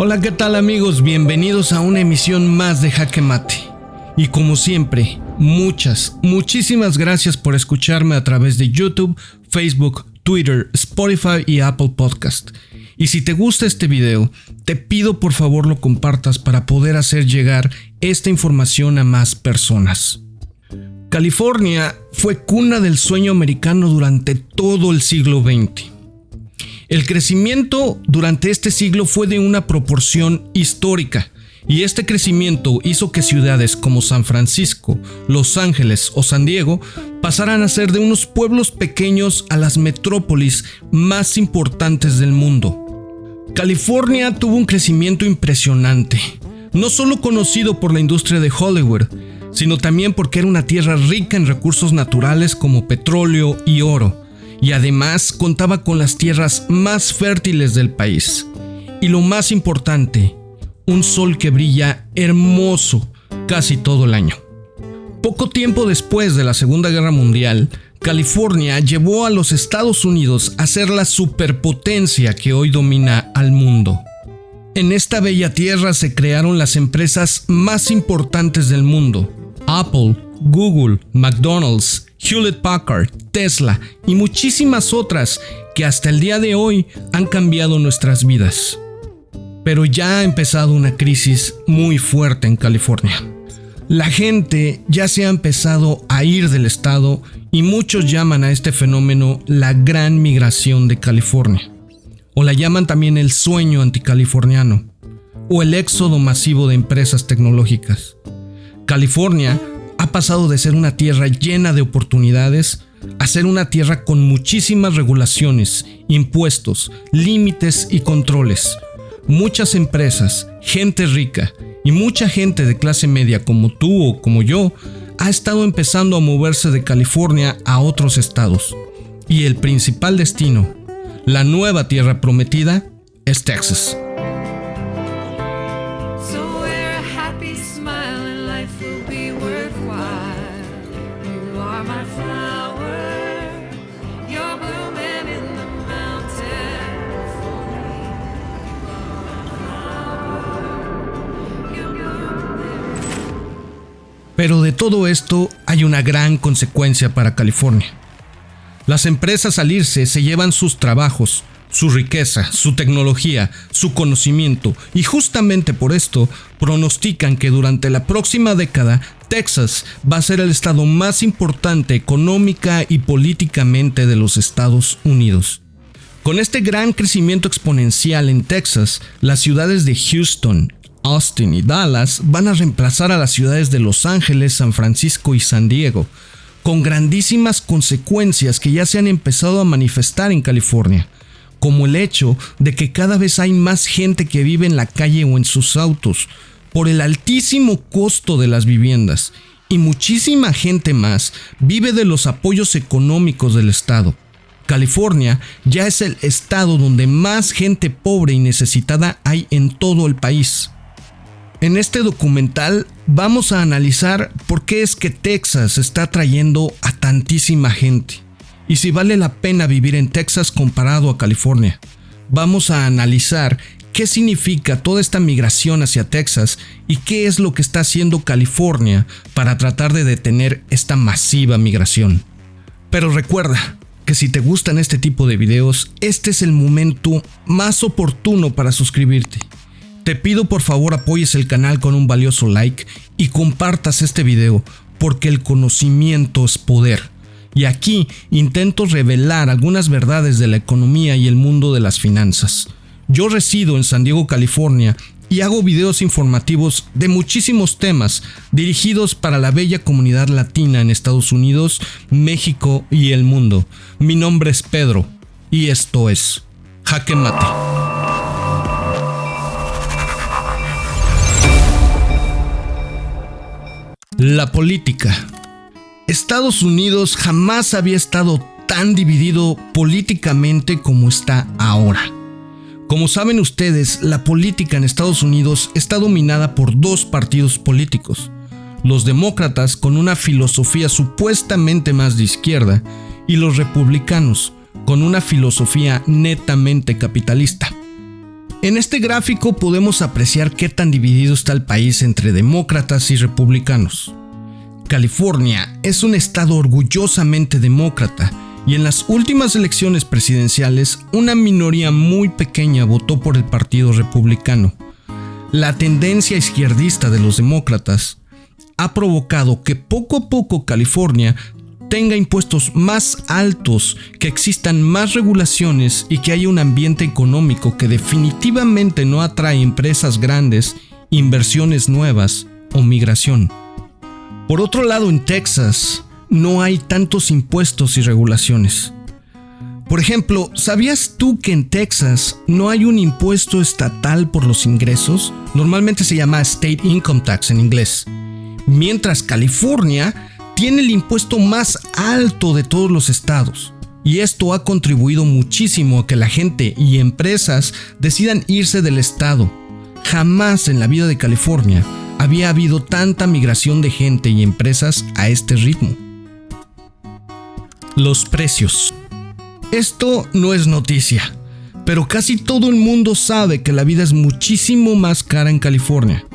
Hola, ¿qué tal amigos? Bienvenidos a una emisión más de Jaque Mate. Y como siempre, muchísimas gracias por escucharme a través de YouTube, Facebook, Twitter, Spotify y Apple Podcast. Y si te gusta este video, te pido por favor lo compartas para poder hacer llegar esta información a más personas. California fue cuna del sueño americano durante todo el siglo XX. El crecimiento durante este siglo fue de una proporción histórica, y este crecimiento hizo que ciudades como San Francisco, Los Ángeles o San Diego pasaran a ser de unos pueblos pequeños a las metrópolis más importantes del mundo. California tuvo un crecimiento impresionante, no solo conocido por la industria de Hollywood, sino también porque era una tierra rica en recursos naturales como petróleo y oro. Y además contaba con las tierras más fértiles del país. Y lo más importante, un sol que brilla hermoso casi todo el año. Poco tiempo después de la Segunda Guerra Mundial, California llevó a los Estados Unidos a ser la superpotencia que hoy domina al mundo. En esta bella tierra se crearon las empresas más importantes del mundo: Apple, Google, McDonald's, Hewlett-Packard, Tesla y muchísimas otras que hasta el día de hoy han cambiado nuestras vidas. Pero ya ha empezado una crisis muy fuerte en California. La gente ya se ha empezado a ir del estado y muchos llaman a este fenómeno la gran migración de California. O la llaman también el sueño anticaliforniano o el éxodo masivo de empresas tecnológicas. California ha pasado de ser una tierra llena de oportunidades a ser una tierra con muchísimas regulaciones, impuestos, límites y controles. Muchas empresas, gente rica y mucha gente de clase media como tú o como yo ha estado empezando a moverse de California a otros estados. Y el principal destino, la nueva tierra prometida, es Texas. Pero de todo esto hay una gran consecuencia para California. Las empresas al irse se llevan sus trabajos, su riqueza, su tecnología, su conocimiento, y justamente por esto pronostican que durante la próxima década Texas va a ser el estado más importante económica y políticamente de los Estados Unidos. Con este gran crecimiento exponencial en Texas, las ciudades de Houston, Austin y Dallas van a reemplazar a las ciudades de Los Ángeles, San Francisco y San Diego, con grandísimas consecuencias que ya se han empezado a manifestar en California, como el hecho de que cada vez hay más gente que vive en la calle o en sus autos, por el altísimo costo de las viviendas, y muchísima gente más vive de los apoyos económicos del estado. California ya es el estado donde más gente pobre y necesitada hay en todo el país. En este documental vamos a analizar por qué es que Texas está atrayendo a tantísima gente y si vale la pena vivir en Texas comparado a California. Vamos a analizar qué significa toda esta migración hacia Texas y qué es lo que está haciendo California para tratar de detener esta masiva migración. Pero recuerda que si te gustan este tipo de videos, este es el momento más oportuno para suscribirte. Te pido por favor apoyes el canal con un valioso like y compartas este video porque el conocimiento es poder. Y aquí intento revelar algunas verdades de la economía y el mundo de las finanzas. Yo resido en San Diego, California y hago videos informativos de muchísimos temas dirigidos para la bella comunidad latina en Estados Unidos, México y el mundo. Mi nombre es Pedro y esto es Jaque Mate. La política. Estados Unidos jamás había estado tan dividido políticamente como está ahora. Como saben ustedes, la política en Estados Unidos está dominada por dos partidos políticos: los demócratas, con una filosofía supuestamente más de izquierda, y los republicanos, con una filosofía netamente capitalista. En este gráfico podemos apreciar qué tan dividido está el país entre demócratas y republicanos. California es un estado orgullosamente demócrata y en las últimas elecciones presidenciales una minoría muy pequeña votó por el Partido Republicano. La tendencia izquierdista de los demócratas ha provocado que poco a poco California tenga impuestos más altos, que existan más regulaciones y que haya un ambiente económico que definitivamente no atrae empresas grandes, inversiones nuevas o migración. Por otro lado, en Texas no hay tantos impuestos y regulaciones. Por ejemplo, ¿sabías tú que en Texas no hay un impuesto estatal por los ingresos? Normalmente se llama State Income Tax en inglés. Mientras California tiene el impuesto más alto de todos los estados. Y esto ha contribuido muchísimo a que la gente y empresas decidan irse del estado. Jamás en la vida de California había habido tanta migración de gente y empresas a este ritmo. Los precios. Esto no es noticia, pero casi todo el mundo sabe que la vida es muchísimo más cara en California.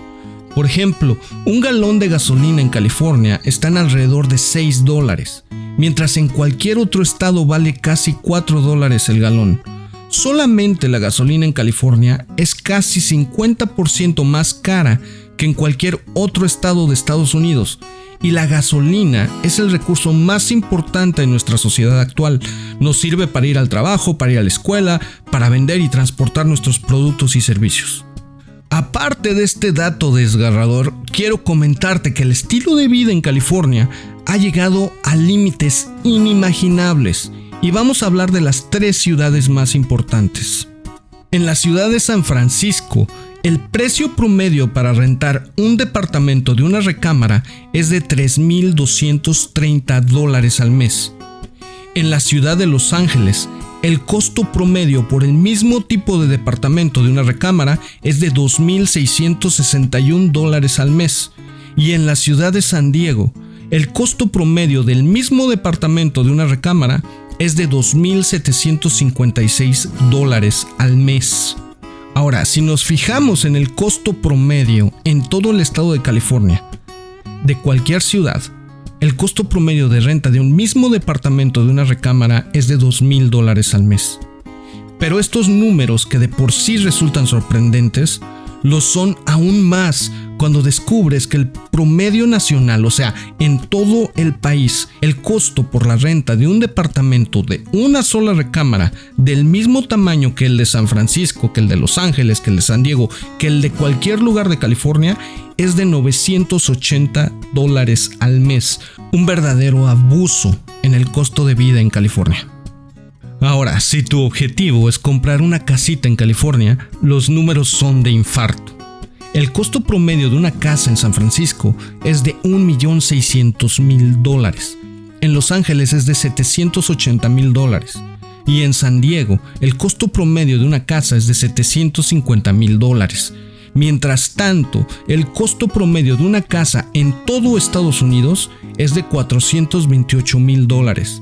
Por ejemplo, un galón de gasolina en California está en alrededor de $6, mientras en cualquier otro estado vale casi $4 el galón. Solamente la gasolina en California es casi 50% más cara que en cualquier otro estado de Estados Unidos, y la gasolina es el recurso más importante en nuestra sociedad actual. Nos sirve para ir al trabajo, para ir a la escuela, para vender y transportar nuestros productos y servicios. Aparte de este dato desgarrador, quiero comentarte que el estilo de vida en California ha llegado a límites inimaginables y vamos a hablar de las 3 ciudades más importantes. En la ciudad de San Francisco, el precio promedio para rentar un departamento de una recámara es de $3,230 al mes. En la ciudad de Los Ángeles, el costo promedio por el mismo tipo de departamento de una recámara es de $2,661 al mes. Y en la ciudad de San Diego, el costo promedio del mismo departamento de una recámara es de $2,756 al mes. Ahora, si nos fijamos en el costo promedio en todo el estado de California, de cualquier ciudad, el costo promedio de renta de un mismo departamento de una recámara es de $2,000 al mes. Pero estos números, que de por sí resultan sorprendentes, lo son aún más cuando descubres que el promedio nacional, o sea, en todo el país, el costo por la renta de un departamento de una sola recámara del mismo tamaño que el de San Francisco, que el de Los Ángeles, que el de San Diego, que el de cualquier lugar de California, es de $980 al mes. Un verdadero abuso en el costo de vida en California. Ahora, si tu objetivo es comprar una casita en California, los números son de infarto. El costo promedio de una casa en San Francisco es de $1,600,000. En Los Ángeles es de $780,000. Y en San Diego, el costo promedio de una casa es de $750,000. Mientras tanto, el costo promedio de una casa en todo Estados Unidos es de $428,000.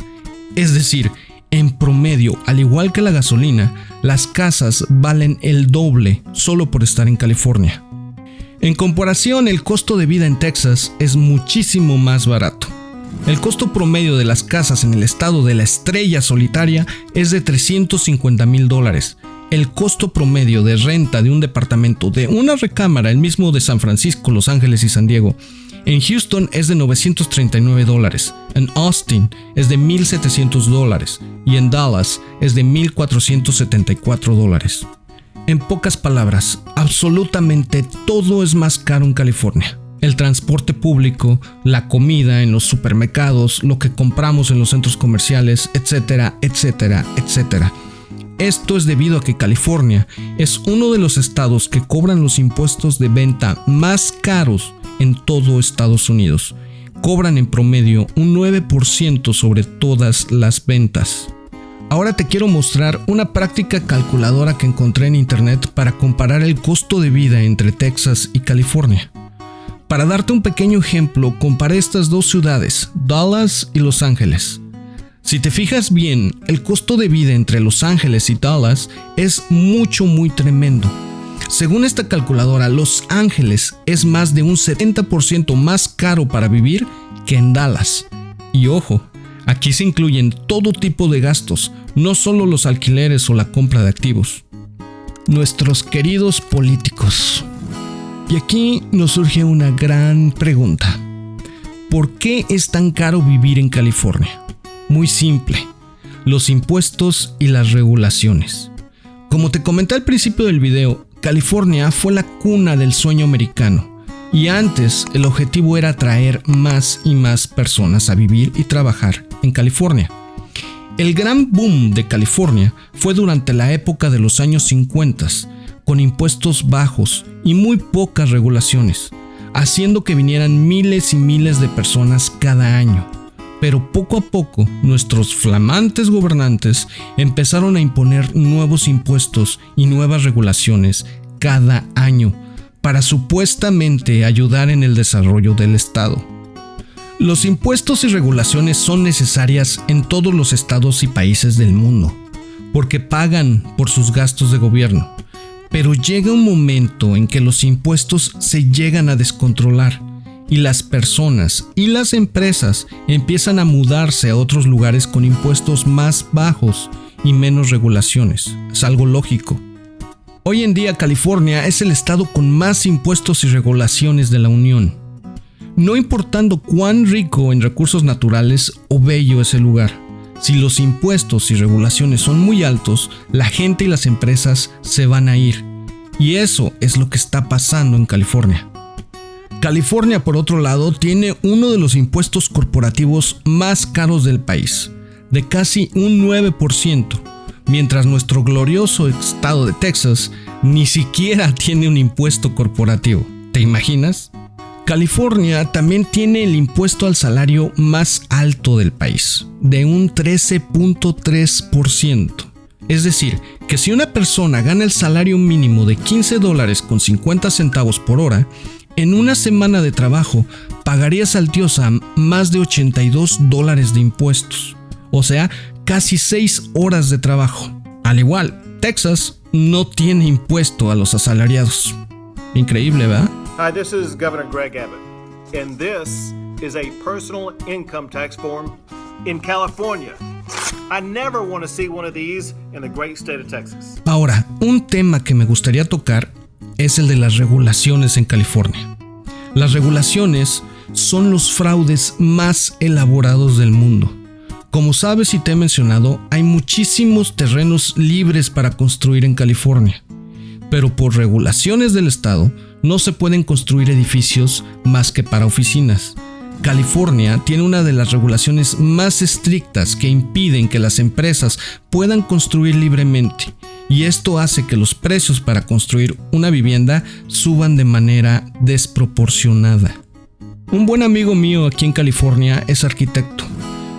Es decir, en promedio, al igual que la gasolina, las casas valen el doble solo por estar en California. En comparación, el costo de vida en Texas es muchísimo más barato. El costo promedio de las casas en el estado de la estrella solitaria es de $350,000. El costo promedio de renta de un departamento de una recámara, el mismo de San Francisco, Los Ángeles y San Diego, en Houston es de $939, en Austin es de $1,700 y en Dallas es de $1,474. En pocas palabras, absolutamente todo es más caro en California. El transporte público, la comida en los supermercados, lo que compramos en los centros comerciales, etcétera, etcétera, etcétera. Esto es debido a que California es uno de los estados que cobran los impuestos de venta más caros en todo Estados Unidos. Cobran en promedio un 9% sobre todas las ventas. Ahora te quiero mostrar una práctica calculadora que encontré en internet para comparar el costo de vida entre Texas y California. Para darte un pequeño ejemplo, comparé estas dos ciudades, Dallas y Los Ángeles. Si te fijas bien, el costo de vida entre Los Ángeles y Dallas es muy tremendo. Según esta calculadora, Los Ángeles es más de un 70% más caro para vivir que en Dallas. Y ojo, aquí se incluyen todo tipo de gastos, no solo los alquileres o la compra de activos. Nuestros queridos políticos. Y aquí nos surge una gran pregunta. ¿Por qué es tan caro vivir en California? Muy simple, los impuestos y las regulaciones. Como te comenté al principio del video, California fue la cuna del sueño americano y antes el objetivo era atraer más y más personas a vivir y trabajar en California. El gran boom de California fue durante la época de los años 50, con impuestos bajos y muy pocas regulaciones, haciendo que vinieran miles y miles de personas cada año. Pero poco a poco, nuestros flamantes gobernantes empezaron a imponer nuevos impuestos y nuevas regulaciones cada año para supuestamente ayudar en el desarrollo del estado. Los impuestos y regulaciones son necesarias en todos los estados y países del mundo, porque pagan por sus gastos de gobierno. Pero llega un momento en que los impuestos se llegan a descontrolar y las personas y las empresas empiezan a mudarse a otros lugares con impuestos más bajos y menos regulaciones. Es algo lógico. Hoy en día California es el estado con más impuestos y regulaciones de la Unión. No importando cuán rico en recursos naturales o bello es el lugar, si los impuestos y regulaciones son muy altos, la gente y las empresas se van a ir. Y eso es lo que está pasando en California. California, por otro lado, tiene uno de los impuestos corporativos más caros del país, de casi un 9%, mientras nuestro glorioso estado de Texas ni siquiera tiene un impuesto corporativo. ¿Te imaginas? California también tiene el impuesto al salario más alto del país, de un 13.3%. Es decir, que si una persona gana el salario mínimo de $15.50 por hora, en una semana de trabajo pagarías al Diosa más de $82 de impuestos, o sea, casi 6 horas de trabajo. Al igual, Texas no tiene impuesto a los asalariados. Increíble, ¿verdad? Hi, this is Governor Greg Abbott, and this is a personal income tax form in California. I never want to see one of these in the great state of Texas. Ahora, un tema que me gustaría tocar es el de las regulaciones en California. Las regulaciones son los fraudes más elaborados del mundo. Como sabes y te he mencionado, hay muchísimos terrenos libres para construir en California, pero por regulaciones del estado no se pueden construir edificios más que para oficinas. California tiene una de las regulaciones más estrictas que impiden que las empresas puedan construir libremente, y esto hace que los precios para construir una vivienda suban de manera desproporcionada. Un buen amigo mío aquí en California es arquitecto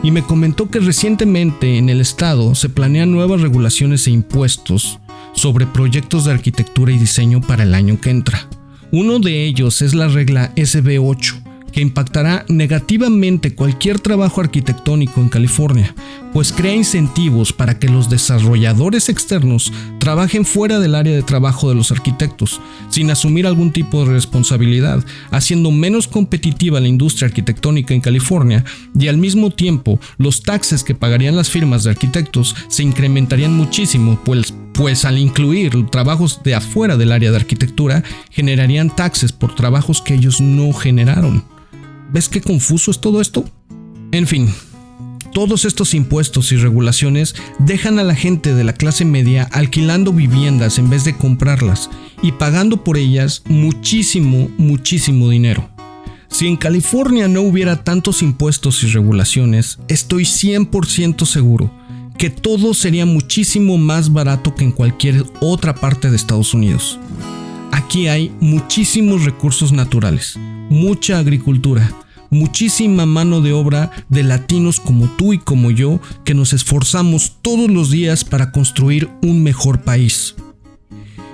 y me comentó que recientemente en el estado se planean nuevas regulaciones e impuestos sobre proyectos de arquitectura y diseño para el año que entra. Uno de ellos es la regla SB8, que impactará negativamente cualquier trabajo arquitectónico en California, pues crea incentivos para que los desarrolladores externos trabajen fuera del área de trabajo de los arquitectos, sin asumir algún tipo de responsabilidad, haciendo menos competitiva la industria arquitectónica en California, y al mismo tiempo los taxes que pagarían las firmas de arquitectos se incrementarían muchísimo, pues al incluir trabajos de afuera del área de arquitectura, generarían taxes por trabajos que ellos no generaron. ¿Ves qué confuso es todo esto? En fin, todos estos impuestos y regulaciones dejan a la gente de la clase media alquilando viviendas en vez de comprarlas y pagando por ellas muchísimo dinero. Si en California no hubiera tantos impuestos y regulaciones, estoy 100% seguro que todo sería muchísimo más barato que en cualquier otra parte de Estados Unidos. Aquí hay muchísimos recursos naturales, mucha agricultura, muchísima mano de obra de latinos como tú y como yo que nos esforzamos todos los días para construir un mejor país.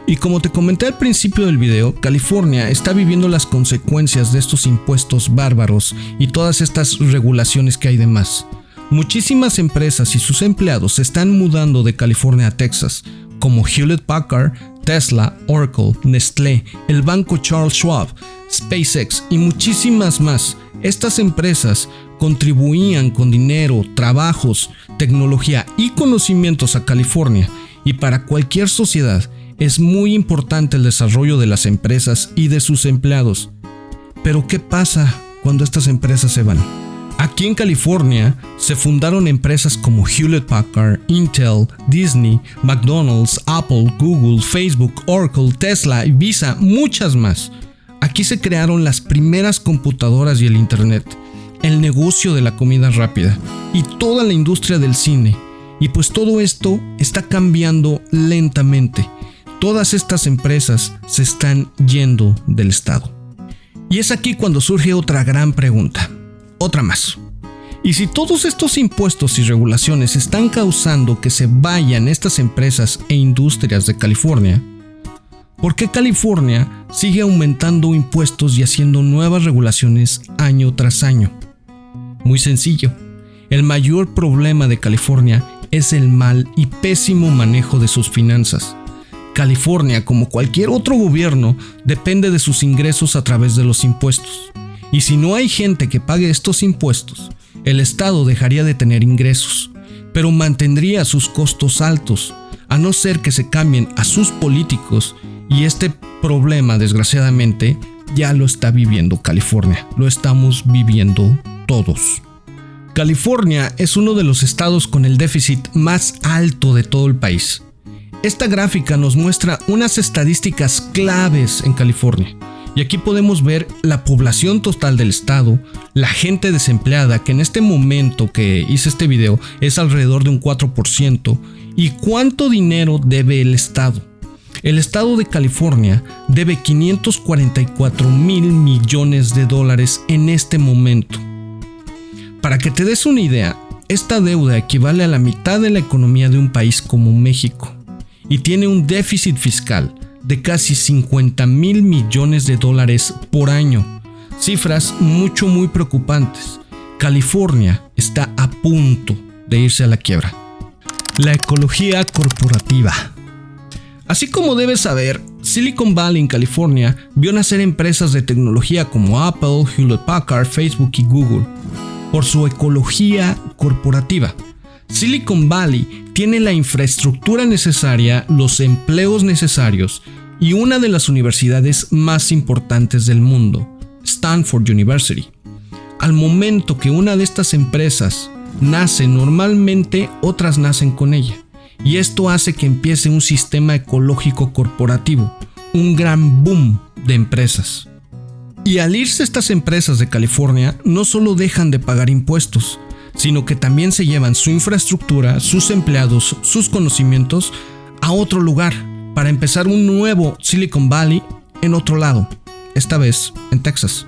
Y como te comenté al principio del video, California está viviendo las consecuencias de estos impuestos bárbaros y todas estas regulaciones que hay de más. muchísimas empresas y sus empleados se están mudando de California a Texas, como Hewlett Packard, Tesla, Oracle, Nestlé, el banco Charles Schwab, SpaceX y muchísimas más. Estas empresas contribuían con dinero, trabajos, tecnología y conocimientos a California, y para cualquier sociedad es muy importante el desarrollo de las empresas y de sus empleados. Pero ¿qué pasa cuando estas empresas se van? Aquí en California se fundaron empresas como Hewlett Packard, Intel, Disney, McDonald's, Apple, Google, Facebook, Oracle, Tesla, Visa, muchas más. Aquí se crearon las primeras computadoras y el internet, el negocio de la comida rápida y toda la industria del cine. Y pues todo esto está cambiando lentamente. Todas estas empresas se están yendo del estado. Y es aquí cuando surge otra gran pregunta. Otra más. ¿Y si todos estos impuestos y regulaciones están causando que se vayan estas empresas e industrias de California? ¿Por qué California sigue aumentando impuestos y haciendo nuevas regulaciones año tras año? Muy sencillo. El mayor problema de California es el mal y pésimo manejo de sus finanzas. California, como cualquier otro gobierno, depende de sus ingresos a través de los impuestos. Y si no hay gente que pague estos impuestos, el estado dejaría de tener ingresos, pero mantendría sus costos altos, a no ser que se cambien a sus políticos, y este problema, desgraciadamente, ya lo está viviendo California, lo estamos viviendo todos. California es uno de los estados con el déficit más alto de todo el país. Esta gráfica nos muestra unas estadísticas claves en California. Y aquí podemos ver la población total del estado, la gente desempleada, que en este momento que hice este video es alrededor de un 4%, y cuánto dinero debe el estado. El estado de California debe 544 mil millones de dólares en este momento. Para que te des una idea, esta deuda equivale a la mitad de la economía de un país como México, y tiene un déficit fiscal de casi 50 mil millones de dólares por año. Cifras muy preocupantes. California está a punto de irse a la quiebra. La ecología corporativa. Así como debes saber, Silicon Valley en California vio nacer empresas de tecnología como Apple, Hewlett Packard, Facebook y Google. Por su ecología corporativa. Silicon Valley tiene la infraestructura necesaria, los empleos necesarios y una de las universidades más importantes del mundo, Stanford University. Al momento que una de estas empresas nace, normalmente otras nacen con ella, y esto hace que empiece un sistema ecológico corporativo, un gran boom de empresas. Y al irse estas empresas de California, no solo dejan de pagar impuestos, sino que también se llevan su infraestructura, sus empleados, sus conocimientos a otro lugar, para empezar un nuevo Silicon Valley en otro lado, esta vez en Texas.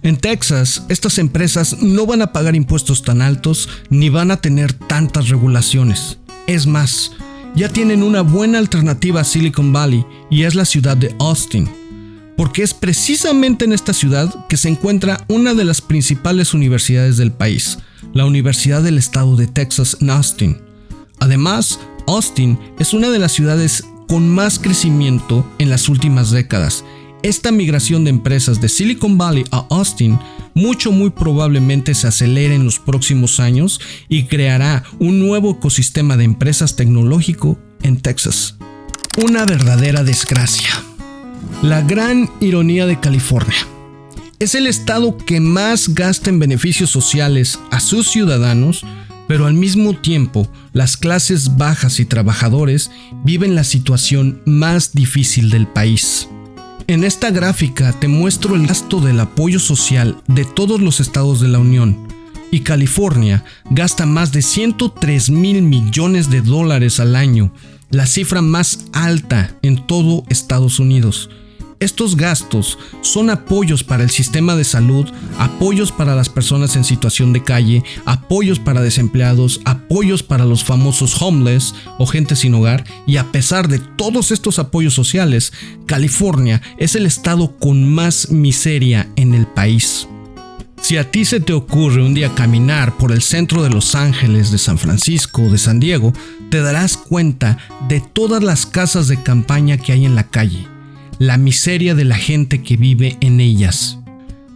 En Texas, estas empresas no van a pagar impuestos tan altos ni van a tener tantas regulaciones. Es más, ya tienen una buena alternativa a Silicon Valley y es la ciudad de Austin, porque es precisamente en esta ciudad que se encuentra una de las principales universidades del país, la Universidad del Estado de Texas en Austin. Además, Austin es una de las ciudades con más crecimiento en las últimas décadas. Esta migración de empresas de Silicon Valley a Austin muy probablemente se acelere en los próximos años y creará un nuevo ecosistema de empresas tecnológico en Texas. Una verdadera desgracia. La gran ironía de California. Es el estado que más gasta en beneficios sociales a sus ciudadanos, pero al mismo tiempo las clases bajas y trabajadores viven la situación más difícil del país. En esta gráfica te muestro el gasto del apoyo social de todos los estados de la Unión, y California gasta más de 103 mil millones de dólares al año, la cifra más alta en todo Estados Unidos. Estos gastos son apoyos para el sistema de salud, apoyos para las personas en situación de calle, apoyos para desempleados, apoyos para los famosos homeless o gente sin hogar, y a pesar de todos estos apoyos sociales, California es el estado con más miseria en el país. Si a ti se te ocurre un día caminar por el centro de Los Ángeles, de San Francisco o de San Diego, te darás cuenta de todas las casas de campaña que hay en la calle, la miseria de la gente que vive en ellas.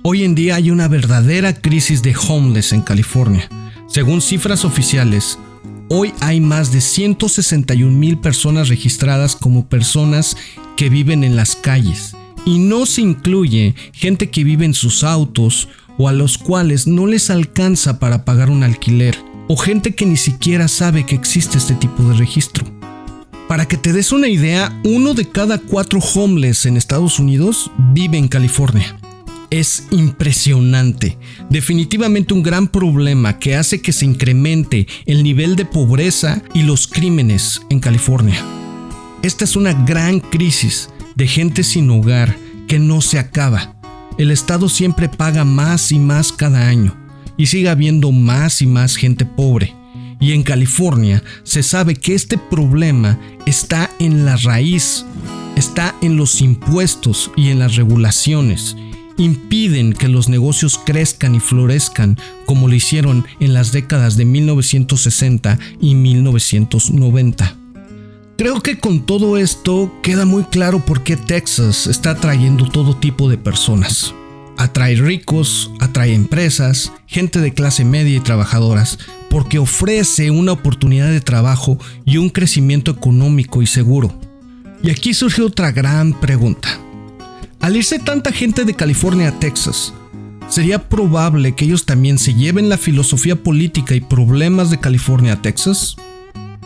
Hoy en día hay una verdadera crisis de homeless en California. Según cifras oficiales, hoy hay más de 161,000 personas registradas como personas que viven en las calles, y no se incluye gente que vive en sus autos o a los cuales no les alcanza para pagar un alquiler, o gente que ni siquiera sabe que existe este tipo de registro. Para que te des una idea, 1 de cada 4 homeless en Estados Unidos vive en California. Es impresionante, definitivamente un gran problema que hace que se incremente el nivel de pobreza y los crímenes en California. Esta es una gran crisis de gente sin hogar que no se acaba. El Estado siempre paga más y más cada año y sigue habiendo más y más gente pobre. Y en California se sabe que este problema está en la raíz, está en los impuestos y en las regulaciones. Impiden que los negocios crezcan y florezcan como lo hicieron en las décadas de 1960 y 1990. Creo que con todo esto queda muy claro por qué Texas está atrayendo todo tipo de personas. Atrae ricos, atrae empresas, gente de clase media y trabajadoras, porque ofrece una oportunidad de trabajo y un crecimiento económico y seguro. Y aquí surge otra gran pregunta. Al irse tanta gente de California a Texas, ¿sería probable que ellos también se lleven la filosofía política y problemas de California a Texas?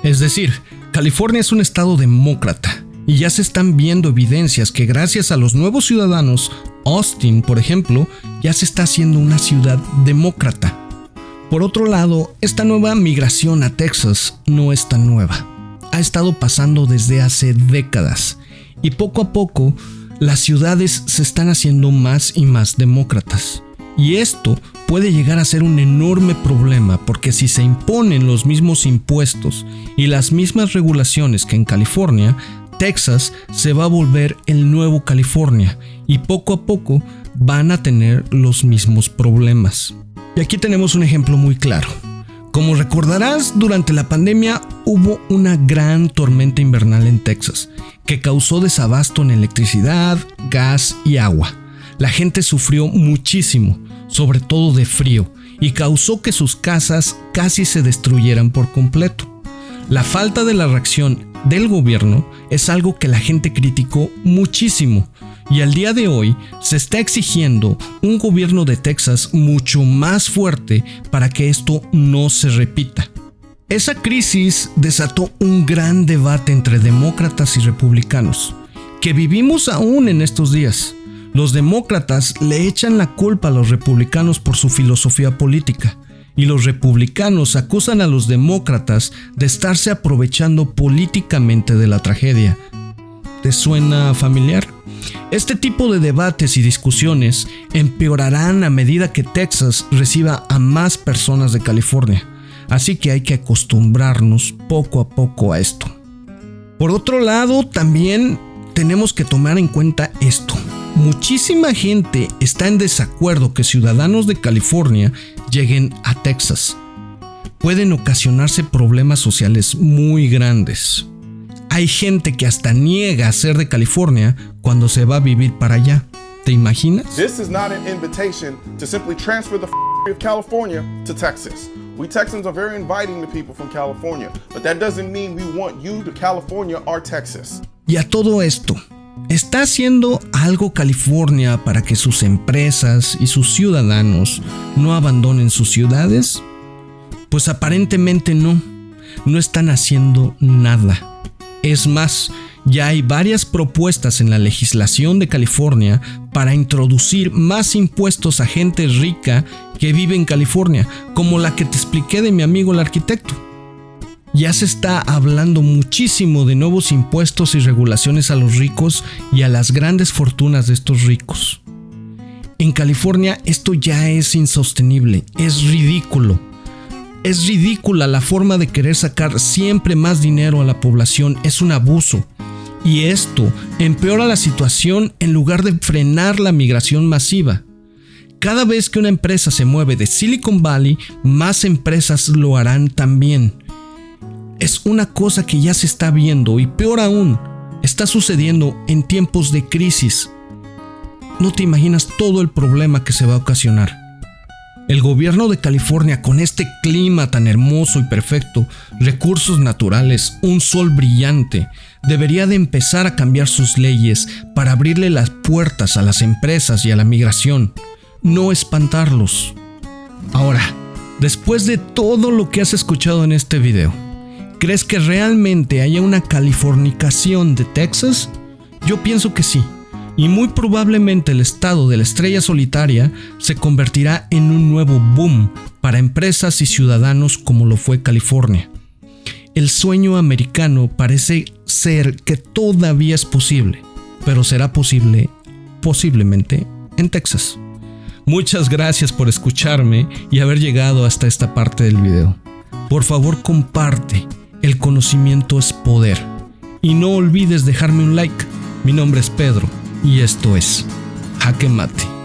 Es decir, California es un estado demócrata y ya se están viendo evidencias que gracias a los nuevos ciudadanos, Austin, por ejemplo, ya se está haciendo una ciudad demócrata. Por otro lado, esta nueva migración a Texas no es tan nueva. Ha estado pasando desde hace décadas y poco a poco las ciudades se están haciendo más y más demócratas. Y esto puede llegar a ser un enorme problema porque si se imponen los mismos impuestos y las mismas regulaciones que en California, Texas se va a volver el nuevo California y poco a poco van a tener los mismos problemas. Y aquí tenemos un ejemplo muy claro. Como recordarás, durante la pandemia hubo una gran tormenta invernal en Texas que causó desabasto en electricidad, gas y agua. La gente sufrió muchísimo, sobre todo de frío, y causó que sus casas casi se destruyeran por completo. La falta de la reacción del gobierno es algo que la gente criticó muchísimo, y al día de hoy se está exigiendo un gobierno de Texas mucho más fuerte para que esto no se repita. Esa crisis desató un gran debate entre demócratas y republicanos, que vivimos aún en estos días. Los demócratas le echan la culpa a los republicanos por su filosofía política, y los republicanos acusan a los demócratas de estarse aprovechando políticamente de la tragedia. ¿Te suena familiar? Este tipo de debates y discusiones empeorarán a medida que Texas reciba a más personas de California, así que hay que acostumbrarnos poco a poco a esto. Por otro lado, también tenemos que tomar en cuenta esto. Muchísima gente está en desacuerdo que ciudadanos de California lleguen a Texas. Pueden ocasionarse problemas sociales muy grandes. Hay gente que hasta niega ser de California cuando se va a vivir para allá. ¿Te imaginas? This is not an invitation to simply transfer the of California to Texas. We Texans are very inviting to people from California, but that doesn't mean we want you to California or Texas. Y a todo esto, ¿está haciendo algo California para que sus empresas y sus ciudadanos no abandonen sus ciudades? Pues aparentemente no están haciendo nada. Es más, ya hay varias propuestas en la legislación de California para introducir más impuestos a gente rica que vive en California, como la que te expliqué de mi amigo el arquitecto. Ya se está hablando muchísimo de nuevos impuestos y regulaciones a los ricos y a las grandes fortunas de estos ricos. En California esto ya es insostenible, es ridículo. Es ridícula la forma de querer sacar siempre más dinero a la población, es un abuso. Y esto empeora la situación en lugar de frenar la migración masiva. Cada vez que una empresa se mueve de Silicon Valley, más empresas lo harán también. Es una cosa que ya se está viendo y peor aún, está sucediendo en tiempos de crisis. No te imaginas todo el problema que se va a ocasionar. El gobierno de California, con este clima tan hermoso y perfecto, recursos naturales, un sol brillante, debería de empezar a cambiar sus leyes para abrirle las puertas a las empresas y a la migración, no espantarlos. Ahora, después de todo lo que has escuchado en este video, ¿crees que realmente haya una californicación de Texas? Yo pienso que sí. Y muy probablemente el estado de la estrella solitaria se convertirá en un nuevo boom para empresas y ciudadanos como lo fue California. El sueño americano parece ser que todavía es posible, pero será posible posiblemente en Texas. Muchas gracias por escucharme y haber llegado hasta esta parte del video. Por favor, comparte. El conocimiento es poder. Y no olvides dejarme un like. Mi nombre es Pedro. Y esto es Jaque Mate.